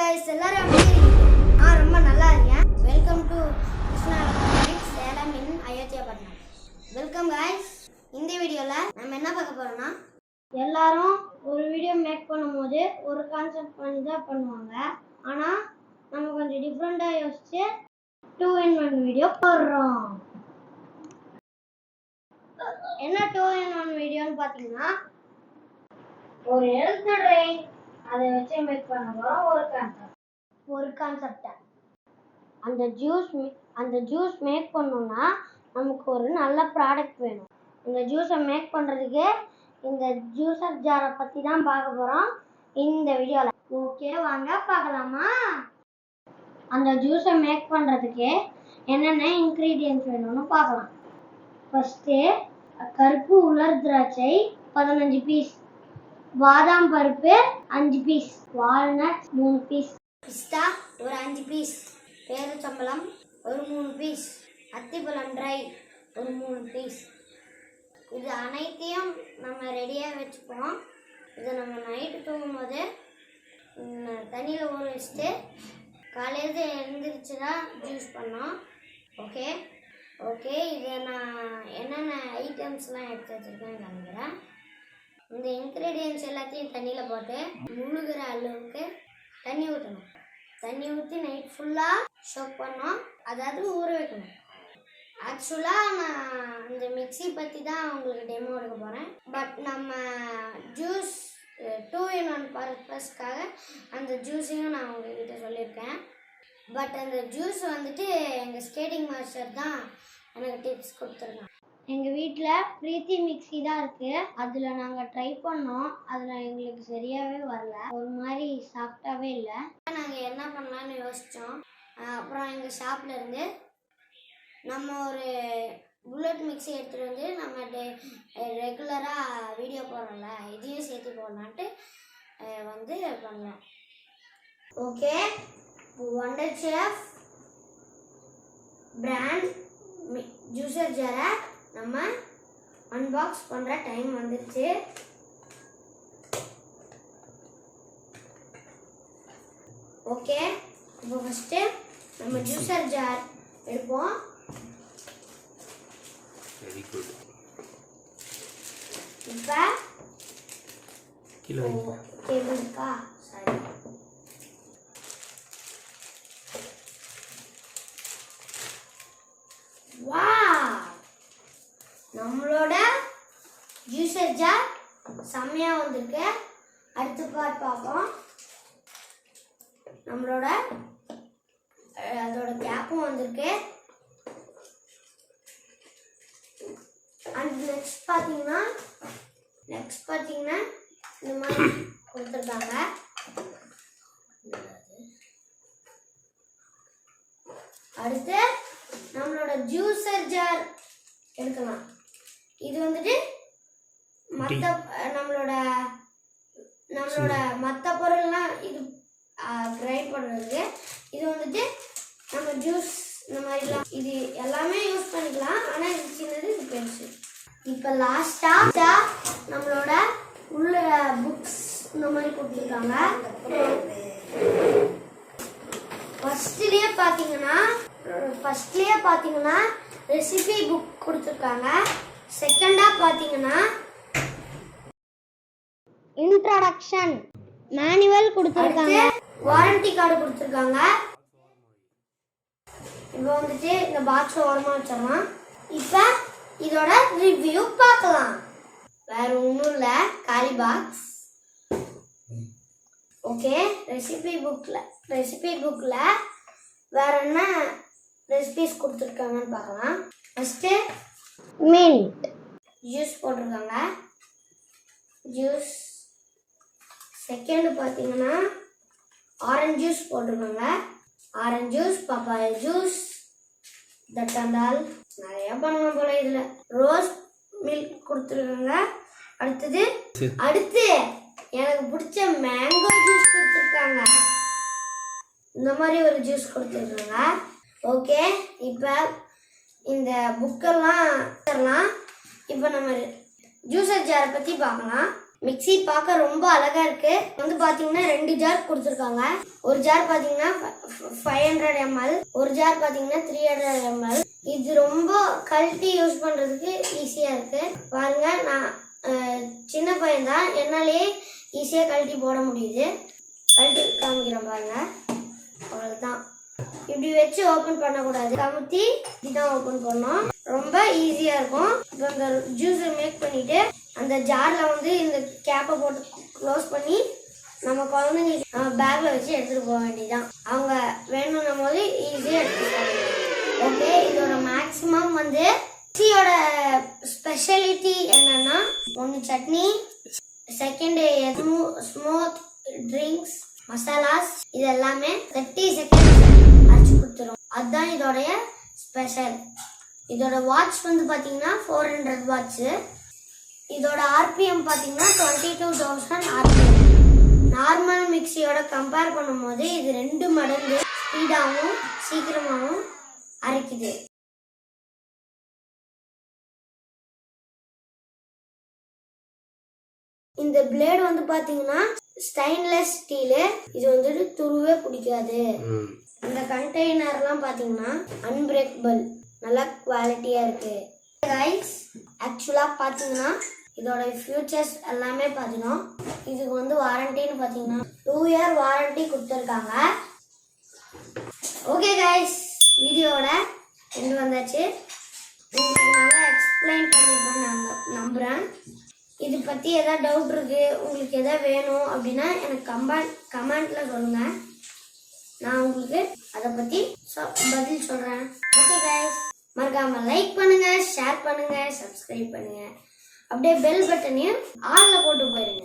Guys எல்லாரும் எப்படி இருக்கீங்க? நான் ரொம்ப நல்லா இருக்கேன். Welcome to Krishna electronics Salem in Ayothiapattinam. Welcome guys. இந்த வீடியோல நம்ம என்ன பார்க்க போறோம்னா எல்லாரும் ஒரு வீடியோ மேக் பண்ணும்போது ஒரு கான்செப்ட் பண்ணி தான் பண்ணுவாங்க. ஆனா நம்ம கொஞ்சம் டிஃபரண்டா யோசிச்சு 2 in 1 வீடியோ போடுறோம். என்ன 2 in 1 வீடியோன்னு பாத்தீங்கன்னா ஒரு ஹெல்த் ட்ரிங்க் அதை வச்சு மேக் பண்ண போறோம். ஒரு கான்செப்ட் அந்த ஜூஸ் மேக் பண்ணணும்னா நமக்கு ஒரு நல்ல ப்ராடக்ட் வேணும். இந்த ஜூஸை மேக் பண்ணுறதுக்கு இந்த ஜூஸர் ஜாரை பற்றி தான் பார்க்க போகிறோம் இந்த வீடியோவில். ஓகே, வாங்க பார்க்கலாமா? அந்த ஜூஸை மேக் பண்ணுறதுக்கு என்னென்ன இன்க்ரீடியன்ட்ஸ் வேணும்னு பார்க்கலாம். ஃபஸ்ட்டு கருப்பு உலர் திராட்சை 15 பீஸ், பாதாம் பருப்பு 5 பீஸ், வால்நட்ஸ் 3 பீஸ், பிஸ்தா ஒரு 5 பீஸ், பேரிச்சம்பழம் ஒரு 3 பீஸ், அத்திப்பழம் ட்ரை ஒரு 3 பீஸ். இது அனைத்தையும் நம்ம ரெடியாக வச்சுப்போம். இதை நம்ம நைட்டு தூங்கும்போது தண்ணியில் ஊற வச்சுட்டு காலையில் எழுந்திரிச்சு தான் ஜூஸ் பண்ணோம். ஓகே இதை நான் என்னென்ன ஐட்டம்ஸ்லாம் எடுத்து வச்சுருக்கேன்னு காமிக்கிறேன். இந்த இன்க்ரீடியன்ஸ் எல்லாத்தையும் தண்ணியில் போட்டு முழுகிற அளவுக்கு தண்ணி ஊற்றணும். தண்ணி ஊற்றி நைட் ஃபுல்லாக ஷோக் பண்ணோம், அதாவது ஊற வைக்கணும். ஆக்சுவலாக நான் இந்த மிக்ஸி பற்றி தான் உங்களுக்கு டெமோ எடுக்க போகிறேன். பட் நம்ம ஜூஸ் 2 in 1 பர்பஸ்க்காக அந்த ஜூஸையும் நான் உங்கள்கிட்ட சொல்லியிருக்கேன். பட் அந்த ஜூஸ் வந்துட்டு எங்கள் ஸ்கேட்டிங் மாஸ்டர் தான் எனக்கு டிப்ஸ் கொடுத்துருக்காங்க. எங்கள் வீட்டில் ப்ரீத்தி மிக்ஸி தான் இருக்குது. அதில் நாங்கள் ட்ரை பண்ணோம். அதில் எங்களுக்கு சரியாகவே வரல, ஒரு மாதிரி சாஃப்டாகவே இல்லை. நாங்கள் என்ன பண்ணலான்னு யோசித்தோம். அப்புறம் எங்கள் ஷாப்பில் இருந்து நம்ம ஒரு புல்லட் மிக்ஸி எடுத்துகிட்டு வந்து நம்ம ரெகுலராக வீடியோ போடுறோம்ல, இதையும் சேர்த்து போடலான்ட்டு வந்து பண்ணலாம். Okay, wonder chef brand juicer ஜாரை நம்ம அன்பாக்ஸ் பண்ணுற டைம் வந்துடுச்சு. ஓகே, இப்போ ஃபஸ்ட்டு நம்ம ஜூஸர் ஜார் எடுப்போம். Very good. இப்போ கேபிள் இருக்கா? சரி, நம்மளோட ஜூஸர் ஜார் செம்மையாக வந்திருக்கு. அடுத்த பார்ட் பார்ப்போம். நம்மளோட அதோட கேப்பும் வந்திருக்கு. அண்ட் நெக்ஸ்ட் பார்த்தீங்கன்னா இந்த மாதிரி கொடுத்துருக்காங்க. அடுத்து நம்மளோட ஜூஸர் ஜார் எடுக்கலாம். இது வந்துட்டு நம்மளோட மற்ற பொருள்லாம் இது கிரைண்ட் பண்ணுறதுக்கு. இது வந்துட்டு நம்ம ஜூஸ் இந்த மாதிரிலாம் இது எல்லாமே யூஸ் பண்ணிக்கலாம். ஆனால் இது சின்னது, இது பெருசு. இப்போ லாஸ்ட்டாக நம்மளோட உள்ள புக்ஸ் இந்த மாதிரி கொடுத்துருக்காங்க. ஃபஸ்ட்லேயே பார்த்தீங்கன்னா ரெசிபி புக் கொடுத்துருக்காங்க. செகண்டாக பார்த்தீங்கன்னா இன்ட்ரோடக்ஷன் மேனுவல் கொடுத்துருக்காங்க. வாரண்டி கார்டு கொடுத்துருக்காங்க. இப்போ வந்துட்டு இந்த பாக்ஸ் ஓரமாக வச்சிடலாம். இப்போ இதோட ரிவ்யூ பார்க்கலாம். வேற ஒன்றும் இல்லை, காலி பாக்ஸ். ஓகே, ரெசிபி புக்கில் வேற என்ன ரெசிபிஸ் கொடுத்துருக்காங்கன்னு பார்க்கலாம். ஃபஸ்ட்டு மின்ட் ஜூஸ் போட்டிருக்காங்க, ஜூஸ். செகண்ட் பார்த்தீங்கன்னா ஆரஞ்சு ஜூஸ் போட்டிருக்காங்க, ஆரஞ்சு ஜூஸ், பப்பாயா ஜூஸ், தட்டாண்டால் நிறைய பண்ணணும் போல. இதில் ரோஸ் மில்க் கொடுத்துருக்காங்க. அடுத்து எனக்கு பிடிச்ச மேங்கோ ஜூஸ் கொடுத்துருக்காங்க. இந்த மாதிரி ஒரு ஜூஸ் கொடுத்துருக்காங்க. ஓகே, இப்போ இந்த புக்கெல்லாம் இப்போ நம்ம ஜூஸர் ஜாரை பற்றி பார்க்கலாம். மிக்ஸி பார்க்க ரொம்ப அழகா இருக்கு. வந்து பாத்தீங்கன்னா 2 ஜார் கொடுத்துருக்காங்க. ஒரு ஜார் பாத்தீங்கன்னா 500 ml, ஒரு ஜார் பாத்தீங்கன்னா 300 ml. இது ரொம்ப கழட்டி யூஸ் பண்றதுக்கு ஈஸியா இருக்கு. பாருங்க, நான் சின்ன பையன் தான், என்னாலே ஈஸியா கழட்டி போட முடியுது. கழட்டி காமிக்கிறேன் பாருங்க. அவ்வளவுதான். இப்படி வச்சு ஓபன் பண்ணக்கூடாது, கமுத்தி இதுதான் ஓபன் பண்ணோம். ரொம்ப ஈஸியா இருக்கும். இப்போ இந்த ஜூஸை மேக் பண்ணிட்டு அந்த ஜார்ல வந்து இந்த கேப்பை போட்டு க்ளோஸ் பண்ணி நம்ம குழந்தைங்களுக்கு பேக்ல வச்சு எடுத்துட்டு போக வேண்டியதான். அவங்க வேணும்னும் போது ஈஸியா எடுத்துட்டு. ஓகே, இதோட மேக்ஸிமம் வந்து மிக்ஸியோட ஸ்பெஷாலிட்டி என்னன்னா, ஒன்று சட்னி, செகண்ட் ஸ்மூத் ட்ரிங்க்ஸ், மசாலாஸ், இது எல்லாமே 30 செகண்ட்ஸ் அரைச்சு கொடுத்துரும். அதுதான் இதோடைய ஸ்பெஷல். இதோட வாட்ச் வந்து பாத்தீங்கன்னா 400 வாட்ச். இதோட ஆர்பிஎம் பாத்தீங்கன்னா 22,000 ஆர்பிஎம். நார்மல் மிக்ஸியோட கம்பேர் பண்ணும்போது இது 2 மடங்கு ஸ்பீடாகவும் சீக்கிரமாகவும் அரைக்குது. இந்த பிளேடு வந்து பாத்தீங்கன்னா ஸ்டெயின்லெஸ் ஸ்டீலு. இது வந்துட்டு துருவே பிடிக்காது. இந்த கண்டெய்னர்லாம் பாத்தீங்கன்னா அன்பிரேக்கபிள், நல்ல குவாலிட்டியா இருக்கு. கைஸ், ஆக்சுவலா பாத்தீங்கன்னா இதோட ஃபியூச்சர்ஸ் எல்லாமே பாத்தீங்கன்னா, இதுக்கு வந்து வாரண்டின்னு பாத்தீங்கன்னா 2 year வாரண்டி கொடுத்துருக்காங்க. ஓகே கைஸ், வீடியோட எண்டு வந்தாச்சு. உங்களுக்கு நல்லா எக்ஸ்பிளைன் பண்ணிருப்பேன் நான் நம்புறேன். இது பத்தி ஏதாவது டவுட் இருக்கு, உங்களுக்கு எதாவது வேணும் அப்படின்னா எனக்கு கமெண்ட்ல சொல்லுங்க. நான் உங்களுக்கு அதை பத்தி பதில் சொல்றேன். ஓகே கைஸ், மறக்காம லைக் பண்ணுங்க, ஷேர் பண்ணுங்க, சப்ஸ்கிரைப் பண்ணுங்க. அப்படியே பெல் பட்டனையும் ஆன்ல போட்டு போயிருங்க.